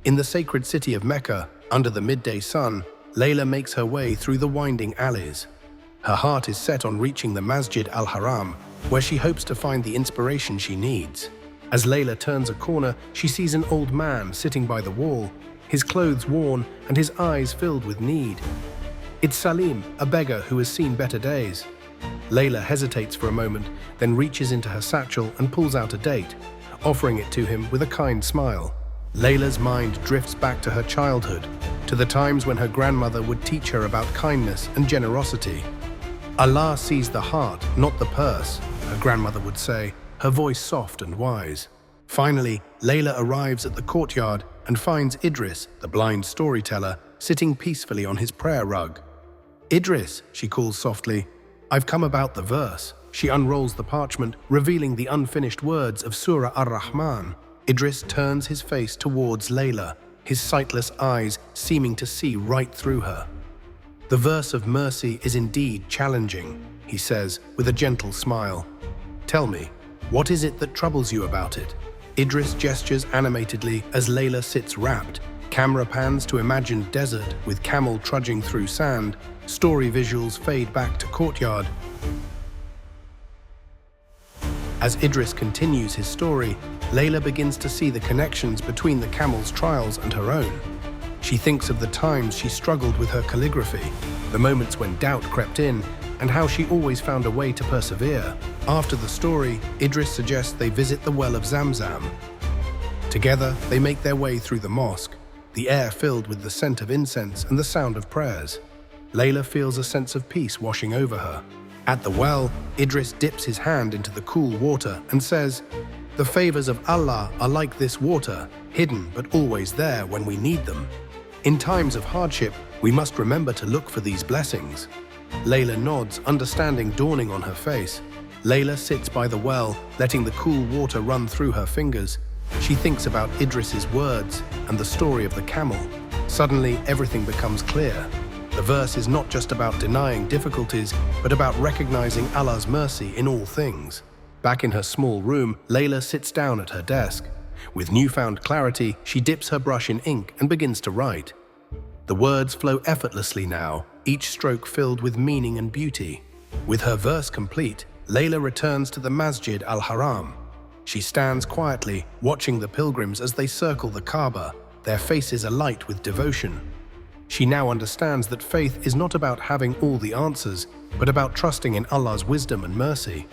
In the sacred city of Mecca, under the midday sun, Layla makes her way through the winding alleys. Her heart is set on reaching the Masjid al-Haram, where she hopes to find the inspiration she needs. As Layla turns a corner, she sees an old man sitting by the wall, his clothes worn and his eyes filled with need. It's Salim, a beggar who has seen better days. Layla hesitates for a moment, then reaches into her satchel and pulls out a date, offering it to him with a kind smile. Layla's mind drifts back to her childhood, to the times when her grandmother would teach her about kindness and generosity. Allah sees the heart, not the purse, her grandmother would say, her voice soft and wise. Finally, Layla arrives at the courtyard and finds Idris, the blind storyteller, sitting peacefully on his prayer rug. "Idris," she calls softly, "I've come about the verse." She unrolls the parchment, revealing the unfinished words of Surah Ar-Rahman. Idris turns his face towards Layla, his sightless eyes seeming to see right through her. "The verse of mercy is indeed challenging," he says with a gentle smile. "Tell me, what is it that troubles you about it?" Idris gestures animatedly as Layla sits rapt. Camera pans to imagined desert with camel trudging through sand. Story visuals fade back to courtyard. As Idris continues his story, Layla begins to see the connections between the camel's trials and her own. She thinks of the times she struggled with her calligraphy, the moments when doubt crept in, and how she always found a way to persevere. After the story, Idris suggests they visit the well of Zamzam. Together, they make their way through the mosque, the air filled with the scent of incense and the sound of prayers. Layla feels a sense of peace washing over her. At the well, Idris dips his hand into the cool water and says, "The favors of Allah are like this water, hidden but always there when we need them. In times of hardship, we must remember to look for these blessings." Layla nods, understanding dawning on her face. Layla sits by the well, letting the cool water run through her fingers. She thinks about Idris's words and the story of the camel. Suddenly, everything becomes clear. The verse is not just about denying difficulties, but about recognizing Allah's mercy in all things. Back in her small room, Layla sits down at her desk. With newfound clarity, she dips her brush in ink and begins to write. The words flow effortlessly now, each stroke filled with meaning and beauty. With her verse complete, Layla returns to the Masjid al-Haram. She stands quietly, watching the pilgrims as they circle the Kaaba, their faces alight with devotion. She now understands that faith is not about having all the answers, but about trusting in Allah's wisdom and mercy.